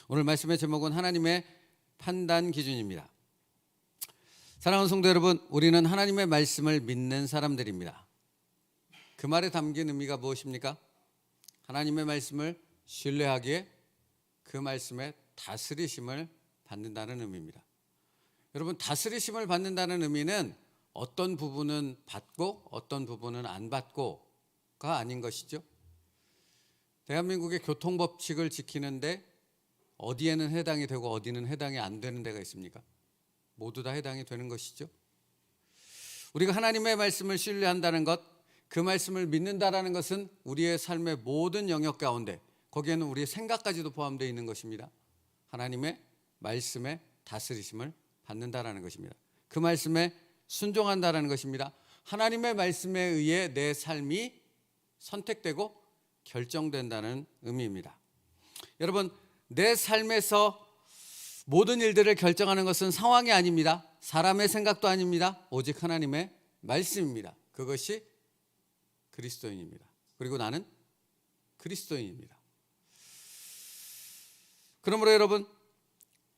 오늘 말씀의 제목은 하나님의 판단 기준입니다. 사랑하는 성도 여러분, 우리는 하나님의 말씀을 믿는 사람들입니다. 그 말에 담긴 의미가 무엇입니까? 하나님의 말씀을 신뢰하기에 그 말씀의 다스리심을 받는다는 의미입니다. 여러분, 다스리심을 받는다는 의미는 어떤 부분은 받고 어떤 부분은 안 받고가 아닌 것이죠. 대한민국의 교통법칙을 지키는데 어디에는 해당이 되고 어디는 해당이 안 되는 데가 있습니까? 모두 다 해당이 되는 것이죠. 우리가 하나님의 말씀을 신뢰한다는 것, 그 말씀을 믿는다라는 것은 우리의 삶의 모든 영역 가운데, 거기에는 우리의 생각까지도 포함되어 있는 것입니다. 하나님의 말씀에 다스리심을 받는다라는 것입니다. 그 말씀에 순종한다라는 것입니다. 하나님의 말씀에 의해 내 삶이 선택되고 결정된다는 의미입니다. 여러분, 내 삶에서 모든 일들을 결정하는 것은 상황이 아닙니다. 사람의 생각도 아닙니다. 오직 하나님의 말씀입니다. 그것이 그리스도인입니다. 그리고 나는 그리스도인입니다. 그러므로 여러분,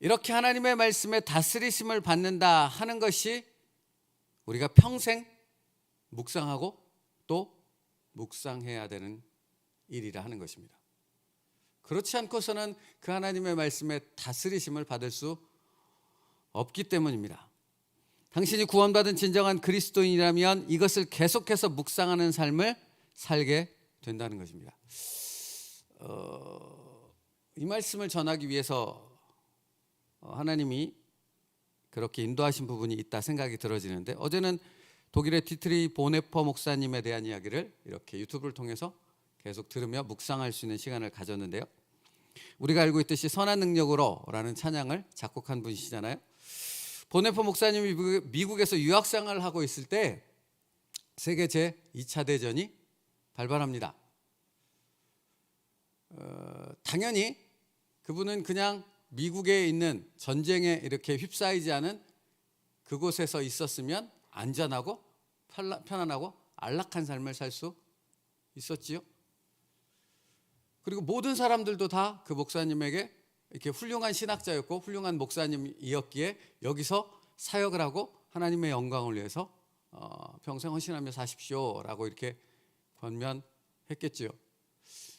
이렇게 하나님의 말씀에 다스리심을 받는다 하는 것이 우리가 평생 묵상하고 또 묵상해야 되는 일이라 하는 것입니다. 그렇지 않고서는 그 하나님의 말씀에 다스리심을 받을 수 없기 때문입니다. 당신이 구원받은 진정한 그리스도인이라면 이것을 계속해서 묵상하는 삶을 살게 된다는 것입니다. 이 말씀을 전하기 위해서 하나님이 그렇게 인도하신 부분이 있다 생각이 들어지는데, 어제는 독일의 디트리 보네퍼 목사님에 대한 이야기를 이렇게 유튜브를 통해서 계속 들으며 묵상할 수 있는 시간을 가졌는데요. 우리가 알고 있듯이 선한 능력으로 라는 찬양을 작곡한 분이시잖아요. 보네퍼 목사님이 미국에서 유학생활을 하고 있을 때 세계 제2차 대전이 발발합니다. 당연히 그분은 그냥 미국에 있는 전쟁에 이렇게 휩싸이지 않은 그곳에서 있었으면 안전하고 편안하고 안락한 삶을 살 수 있었지요. 그리고 모든 사람들도 다 그 목사님에게 이렇게 훌륭한 신학자였고 훌륭한 목사님이었기에 여기서 사역을 하고 하나님의 영광을 위해서 평생 헌신하며 사십시오라고 이렇게 권면했겠지요.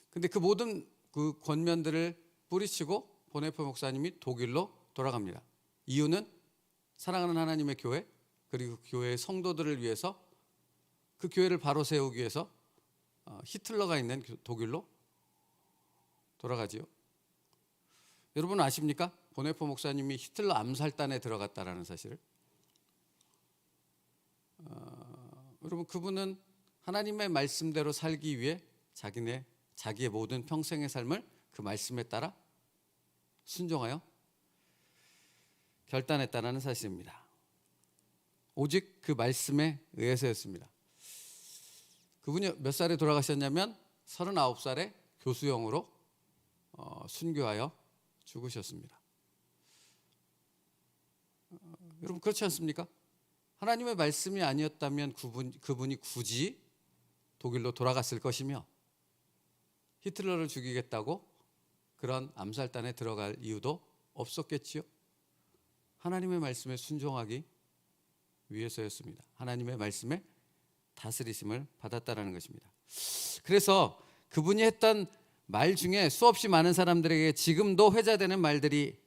근데 그 모든 그 권면들을 뿌리치고 보네퍼 목사님이 독일로 돌아갑니다. 이유는 사랑하는 하나님의 교회, 그리고 교회의 성도들을 위해서, 그 교회를 바로 세우기 위해서 히틀러가 있는 독일로 돌아가지요. 여러분 아십니까? 보네퍼 목사님이 히틀러 암살단에 들어갔다라는 사실을. 여러분, 그분은 하나님의 말씀대로 살기 위해 자기의 모든 평생의 삶을 그 말씀에 따라 순종하여 결단했다는 사실입니다. 오직 그 말씀에 의해서였습니다. 그분이 몇 살에 돌아가셨냐면 39살에 교수형으로 순교하여 죽으셨습니다. 여러분, 그렇지 않습니까? 하나님의 말씀이 아니었다면 그분이 굳이 독일로 돌아갔을 것이며 히틀러를 죽이겠다고 그런 암살단에 들어갈 이유도 없었겠지요. 하나님의 말씀에 순종하기 위해서였습니다. 하나님의 말씀에 다스리심을 받았다라는 것입니다. 그래서 그분이 했던 말 중에 수없이 많은 사람들에게 지금도 회자되는 말들이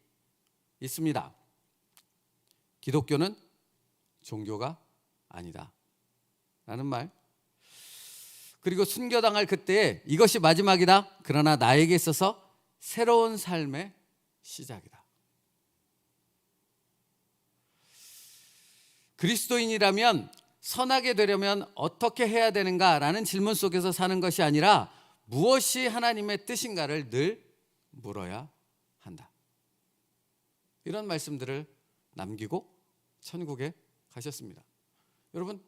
있습니다. 기독교는 종교가 아니다 라는 말, 그리고 순교당할 그때에 이것이 마지막이다, 그러나 나에게 있어서 새로운 삶의 시작이다. 그리스도인이라면 선하게 되려면 어떻게 해야 되는가라는 질문 속에서 사는 것이 아니라 무엇이 하나님의 뜻인가를 늘 물어야 한다. 이런 말씀들을 남기고 천국에 가셨습니다. 여러분,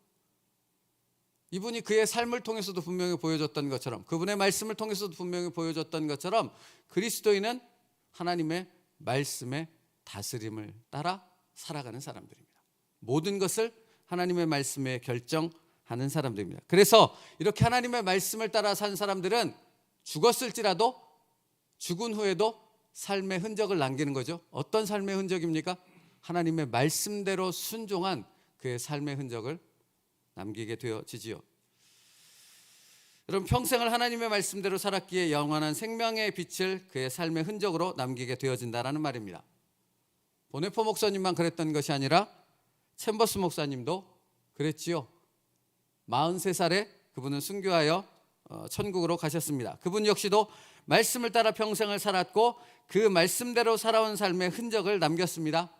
이분이 그의 삶을 통해서도 분명히 보여줬던 것처럼, 그분의 말씀을 통해서도 분명히 보여줬던 것처럼 그리스도인은 하나님의 말씀의 다스림을 따라 살아가는 사람들입니다. 모든 것을 하나님의 말씀에 결정하는 사람들입니다. 그래서 이렇게 하나님의 말씀을 따라 산 사람들은 죽었을지라도 죽은 후에도 삶의 흔적을 남기는 거죠. 어떤 삶의 흔적입니까? 하나님의 말씀대로 순종한 그의 삶의 흔적을 남기게 되어지지요. 여러분, 평생을 하나님의 말씀대로 살았기에 영원한 생명의 빛을 그의 삶의 흔적으로 남기게 되어진다라는 말입니다. 보네포 목사님만 그랬던 것이 아니라 챔버스 목사님도 그랬지요. 43살에 그분은 순교하여 천국으로 가셨습니다. 그분 역시도 말씀을 따라 평생을 살았고 그 말씀대로 살아온 삶의 흔적을 남겼습니다.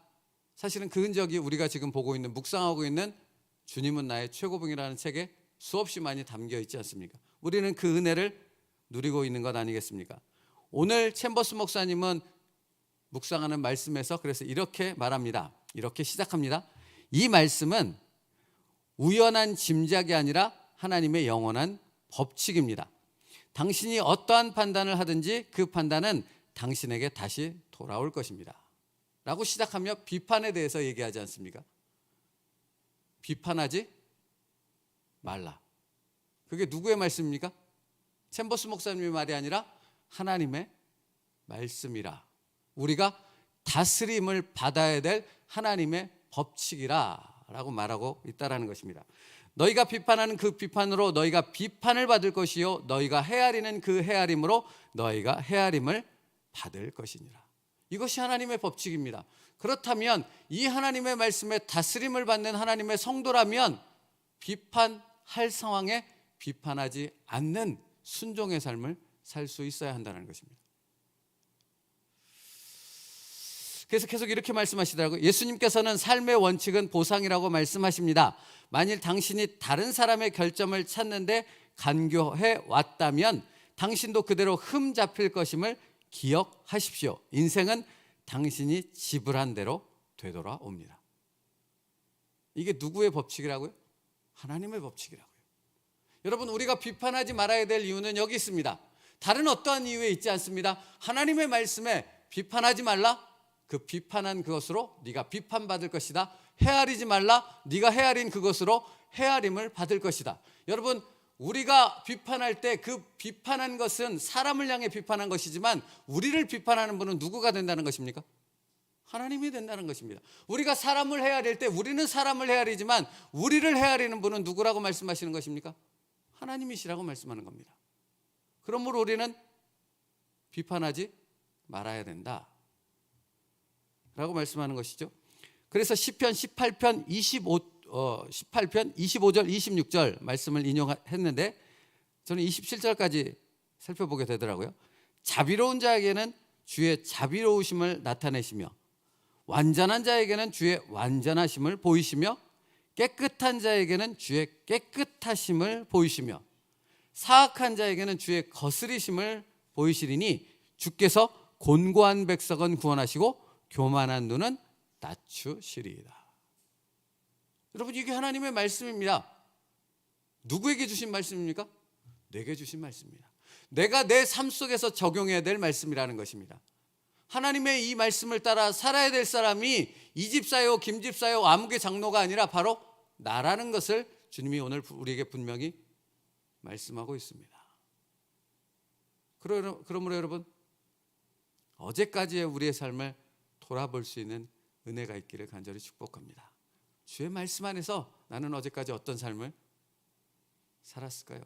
사실은 그 흔적이 우리가 지금 보고 있는, 묵상하고 있는 주님은 나의 최고봉이라는 책에 수없이 많이 담겨 있지 않습니까? 우리는 그 은혜를 누리고 있는 것 아니겠습니까? 오늘 챔버스 목사님은 묵상하는 말씀에서 그래서 이렇게 말합니다. 이렇게 시작합니다. 이 말씀은 우연한 짐작이 아니라 하나님의 영원한 법칙입니다. 당신이 어떠한 판단을 하든지 그 판단은 당신에게 다시 돌아올 것입니다. 라고 시작하며 비판에 대해서 얘기하지 않습니까? 비판하지 말라. 그게 누구의 말씀입니까? 챔버스 목사님의 말이 아니라 하나님의 말씀이라. 우리가 다스림을 받아야 될 하나님의 법칙이라 라고 말하고 있다는 것입니다. 너희가 비판하는 그 비판으로 너희가 비판을 받을 것이요 너희가 헤아리는 그 헤아림으로 너희가 헤아림을 받을 것이니라. 이것이 하나님의 법칙입니다. 그렇다면 이 하나님의 말씀에 다스림을 받는 하나님의 성도라면 비판할 상황에 비판하지 않는 순종의 삶을 살 수 있어야 한다는 것입니다. 그래서 계속 이렇게 말씀하시더라고요. 예수님께서는 삶의 원칙은 보상이라고 말씀하십니다. 만일 당신이 다른 사람의 결점을 찾는데 간교해 왔다면 당신도 그대로 흠 잡힐 것임을 기억하십시오. 인생은 당신이 지불한 대로 되돌아옵니다. 이게 누구의 법칙이라고요? 하나님의 법칙이라고요. 여러분, 우리가 비판하지 말아야 될 이유는 여기 있습니다. 다른 어떠한 이유에 있지 않습니다. 하나님의 말씀에 비판하지 말라. 그 비판한 그것으로 네가 비판받을 것이다. 헤아리지 말라. 네가 헤아린 그것으로 헤아림을 받을 것이다. 여러분, 우리가 비판할 때 그 비판한 것은 사람을 향해 비판한 것이지만 우리를 비판하는 분은 누구가 된다는 것입니까? 하나님이 된다는 것입니다. 우리가 사람을 헤아릴 때 우리는 사람을 헤아리지만 우리를 헤아리는 분은 누구라고 말씀하시는 것입니까? 하나님이시라고 말씀하는 겁니다. 그러므로 우리는 비판하지 말아야 된다 라고 말씀하는 것이죠. 그래서 시편 18편 25절 26절 말씀을 인용했는데 저는 27절까지 살펴보게 되더라고요. 자비로운 자에게는 주의 자비로우심을 나타내시며 완전한 자에게는 주의 완전하심을 보이시며 깨끗한 자에게는 주의 깨끗하심을 보이시며 사악한 자에게는 주의 거스리심을 보이시리니 주께서 곤고한 백성은 구원하시고 교만한 눈은 낮추시리이다. 여러분, 이게 하나님의 말씀입니다. 누구에게 주신 말씀입니까? 내게 주신 말씀입니다. 내가 내 삶 속에서 적용해야 될 말씀이라는 것입니다. 하나님의 이 말씀을 따라 살아야 될 사람이 이 집사요 김 집사요 아무개 장로가 아니라 바로 나라는 것을 주님이 오늘 우리에게 분명히 말씀하고 있습니다. 그러므로 여러분, 어제까지의 우리의 삶을 돌아볼 수 있는 은혜가 있기를 간절히 축복합니다. 주의 말씀 안에서 나는 어제까지 어떤 삶을 살았을까요?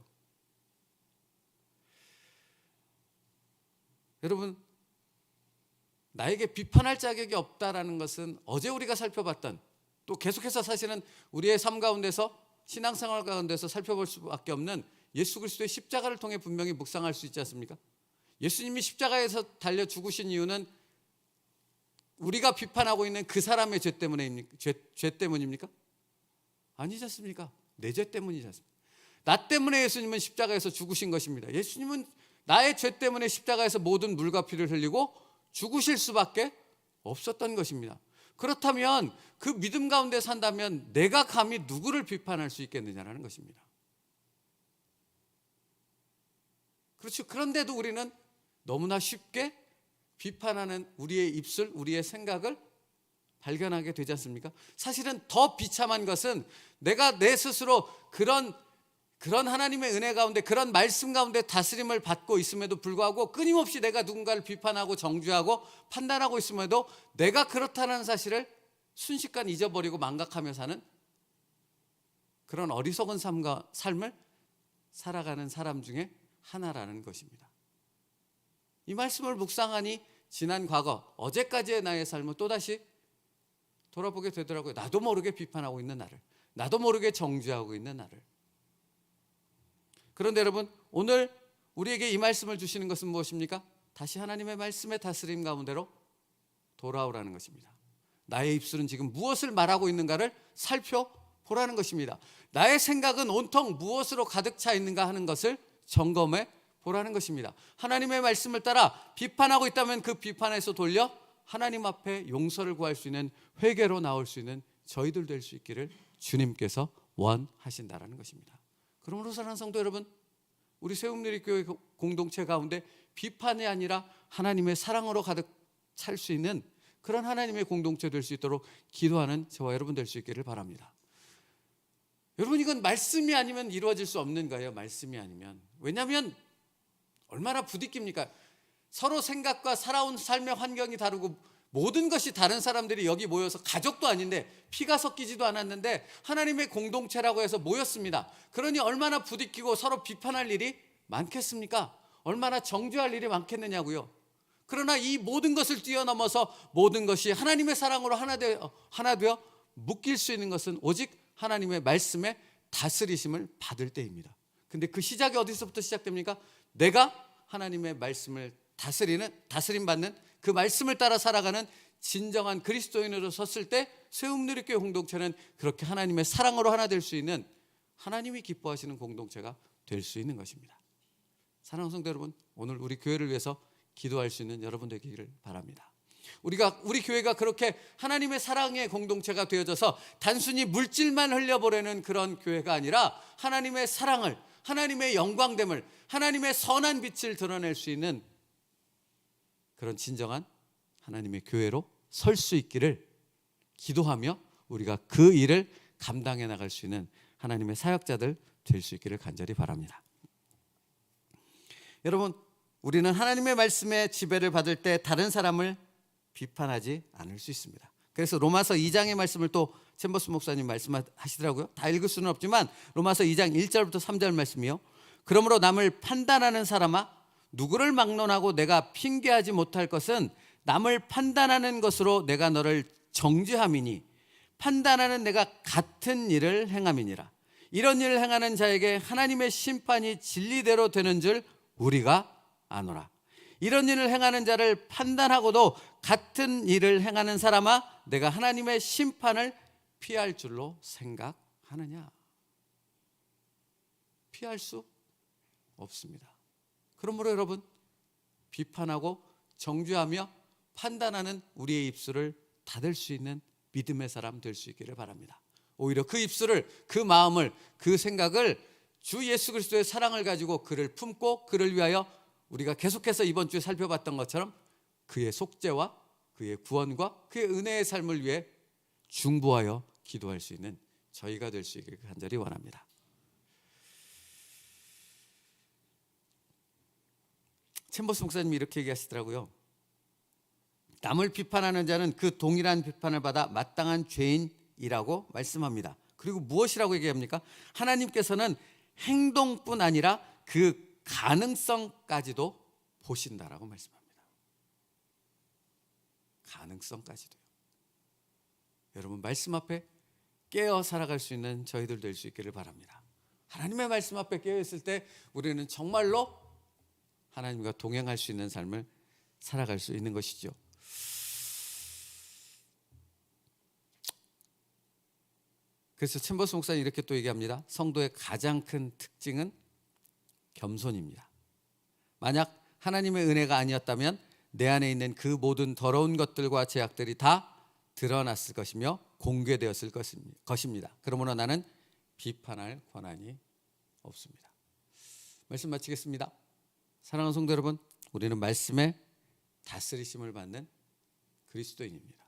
여러분, 나에게 비판할 자격이 없다라는 것은 어제 우리가 살펴봤던, 또 계속해서 사실은 우리의 삶 가운데서 신앙생활 가운데서 살펴볼 수밖에 없는 예수 그리스도의 십자가를 통해 분명히 묵상할 수 있지 않습니까? 예수님이 십자가에서 달려 죽으신 이유는 우리가 비판하고 있는 그 사람의 죄 때문입니까? 아니지 않습니까? 내 죄 때문이지 않습니까? 나 때문에 예수님은 십자가에서 죽으신 것입니다. 예수님은 나의 죄 때문에 십자가에서 모든 물과 피를 흘리고 죽으실 수밖에 없었던 것입니다. 그렇다면 그 믿음 가운데 산다면 내가 감히 누구를 비판할 수 있겠느냐라는 것입니다. 그렇죠. 그런데도 우리는 너무나 쉽게 비판하는 우리의 입술, 우리의 생각을 발견하게 되지 않습니까? 사실은 더 비참한 것은 내가 내 스스로 그런 그런 하나님의 은혜 가운데, 그런 말씀 가운데 다스림을 받고 있음에도 불구하고 끊임없이 내가 누군가를 비판하고 정죄하고 판단하고 있음에도 내가 그렇다는 사실을 순식간 잊어버리고 망각하며 사는 그런 어리석은 삶을 살아가는 사람 중에 하나라는 것입니다. 이 말씀을 묵상하니 지난 과거, 어제까지의 나의 삶을 또다시 돌아보게 되더라고요. 나도 모르게 비판하고 있는 나를, 나도 모르게 정죄하고 있는 나를. 그런데 여러분, 오늘 우리에게 이 말씀을 주시는 것은 무엇입니까? 다시 하나님의 말씀의 다스림 가운데로 돌아오라는 것입니다. 나의 입술은 지금 무엇을 말하고 있는가를 살펴보라는 것입니다. 나의 생각은 온통 무엇으로 가득 차 있는가 하는 것을 점검해 보라는 것입니다. 하나님의 말씀을 따라 비판하고 있다면 그 비판에서 돌려 하나님 앞에 용서를 구할 수 있는, 회개로 나올 수 있는 저희들 될 수 있기를 주님께서 원하신다라는 것입니다. 그러므로 사랑하는 성도 여러분, 우리 세움누리교회 공동체 가운데 비판이 아니라 하나님의 사랑으로 가득 찰 수 있는 그런 하나님의 공동체 될 수 있도록 기도하는 저와 여러분 될 수 있기를 바랍니다. 여러분, 이건 말씀이 아니면 이루어질 수 없는 거예요. 말씀이 아니면. 왜냐하면 얼마나 부딪힙니까? 서로 생각과 살아온 삶의 환경이 다르고 모든 것이 다른 사람들이 여기 모여서, 가족도 아닌데 피가 섞이지도 않았는데 하나님의 공동체라고 해서 모였습니다. 그러니 얼마나 부딪히고 서로 비판할 일이 많겠습니까? 얼마나 정죄할 일이 많겠느냐고요. 그러나 이 모든 것을 뛰어넘어서 모든 것이 하나님의 사랑으로 하나 되어 묶일 수 있는 것은 오직 하나님의 말씀에 다스리심을 받을 때입니다. 근데 그 시작이 어디서부터 시작됩니까? 내가 하나님의 말씀을 다스림 받는, 그 말씀을 따라 살아가는 진정한 그리스도인으로 섰을 때 세움누리교회 공동체는 그렇게 하나님의 사랑으로 하나 될 수 있는, 하나님이 기뻐하시는 공동체가 될 수 있는 것입니다. 사랑하는 성도 여러분, 오늘 우리 교회를 위해서 기도할 수 있는 여러분 되기를 바랍니다. 우리 교회가 그렇게 하나님의 사랑의 공동체가 되어져서 단순히 물질만 흘려보내는 그런 교회가 아니라 하나님의 사랑을, 하나님의 영광됨을, 하나님의 선한 빛을 드러낼 수 있는 그런 진정한 하나님의 교회로 설 수 있기를 기도하며 우리가 그 일을 감당해 나갈 수 있는 하나님의 사역자들 될 수 있기를 간절히 바랍니다. 여러분, 우리는 하나님의 말씀에 지배를 받을 때 다른 사람을 비판하지 않을 수 있습니다. 그래서 로마서 2장의 말씀을 또 챔버스 목사님 말씀하시더라고요. 다 읽을 수는 없지만 로마서 2장 1절부터 3절 말씀이요. 그러므로 남을 판단하는 사람아, 누구를 막론하고 내가 핑계하지 못할 것은 남을 판단하는 것으로 내가 너를 정죄함이니 판단하는 내가 같은 일을 행함이니라. 이런 일을 행하는 자에게 하나님의 심판이 진리대로 되는 줄 우리가 아노라. 이런 일을 행하는 자를 판단하고도 같은 일을 행하는 사람아, 내가 하나님의 심판을 피할 줄로 생각하느냐? 피할 수 없습니다. 그러므로 여러분, 비판하고 정죄하며 판단하는 우리의 입술을 닫을 수 있는 믿음의 사람 될 수 있기를 바랍니다. 오히려 그 입술을, 그 마음을, 그 생각을 주 예수 그리스도의 사랑을 가지고 그를 품고 그를 위하여 우리가 계속해서 이번 주에 살펴봤던 것처럼 그의 속죄와 그의 구원과 그의 은혜의 삶을 위해 중보하여 기도할 수 있는 저희가 될 수 있기를 간절히 원합니다. 챔버스 목사님이 이렇게 얘기하시더라고요. 남을 비판하는 자는 그 동일한 비판을 받아 마땅한 죄인이라고 말씀합니다. 그리고 무엇이라고 얘기합니까? 하나님께서는 행동뿐 아니라 그 가능성까지도 보신다라고 말씀합니다. 가능성까지도요. 여러분, 말씀 앞에 깨어 살아갈 수 있는 저희들 될 수 있기를 바랍니다. 하나님의 말씀 앞에 깨어 있을 때 우리는 정말로 하나님과 동행할 수 있는 삶을 살아갈 수 있는 것이죠. 그래서 챔버스 목사님 이렇게 또 얘기합니다. 성도의 가장 큰 특징은 겸손입니다. 만약 하나님의 은혜가 아니었다면 내 안에 있는 그 모든 더러운 것들과 죄악들이 다 드러났을 것이며 공개되었을 것입니다. 그러므로 나는 비판할 권한이 없습니다. 말씀 마치겠습니다. 사랑하는 성도 여러분, 우리는 말씀에 다스리심을 받는 그리스도인입니다.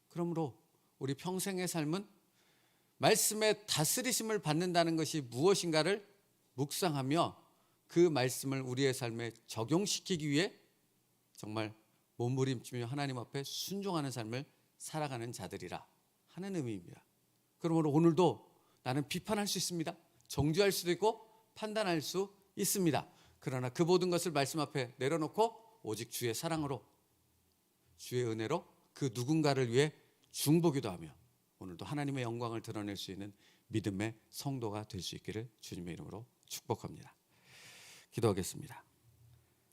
그러므로 우리 평생의 삶은 말씀의 다스리심을 받는다는 것이 무엇인가를 묵상하며 그 말씀을 우리의 삶에 적용시키기 위해 정말 몸부림치며 하나님 앞에 순종하는 삶을 살아가는 자들이라 하는 의미입니다. 그러므로 오늘도 나는 비판할 수 있습니다. 정죄할 수도 있고 판단할 수 있습니다. 그러나 그 모든 것을 말씀 앞에 내려놓고 오직 주의 사랑으로, 주의 은혜로 그 누군가를 위해 중보기도 하며 오늘도 하나님의 영광을 드러낼 수 있는 믿음의 성도가 될 수 있기를 주님의 이름으로 축복합니다. 기도하겠습니다.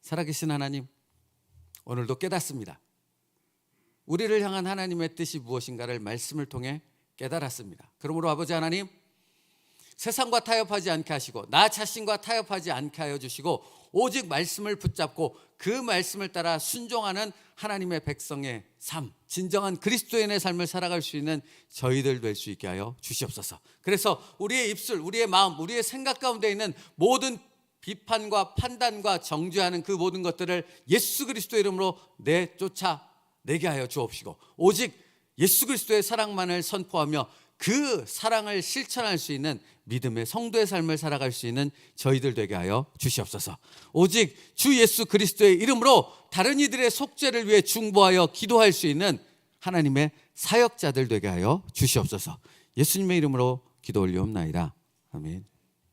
살아계신 하나님, 오늘도 깨닫습니다. 우리를 향한 하나님의 뜻이 무엇인가를 말씀을 통해 깨달았습니다. 그러므로 아버지 하나님, 세상과 타협하지 않게 하시고 나 자신과 타협하지 않게 하여 주시고 오직 말씀을 붙잡고 그 말씀을 따라 순종하는 하나님의 백성의 삶, 진정한 그리스도인의 삶을 살아갈 수 있는 저희들 될 수 있게 하여 주시옵소서. 그래서 우리의 입술, 우리의 마음, 우리의 생각 가운데 있는 모든 비판과 판단과 정죄하는 그 모든 것들을 예수 그리스도의 이름으로 내쫓아내게 하여 주옵시고 오직 예수 그리스도의 사랑만을 선포하며 그 사랑을 실천할 수 있는 믿음의 성도의 삶을 살아갈 수 있는 저희들 되게 하여 주시옵소서. 오직 주 예수 그리스도의 이름으로 다른 이들의 속죄를 위해 중보하여 기도할 수 있는 하나님의 사역자들 되게 하여 주시옵소서. 예수님의 이름으로 기도 올리옵나이다. 아멘.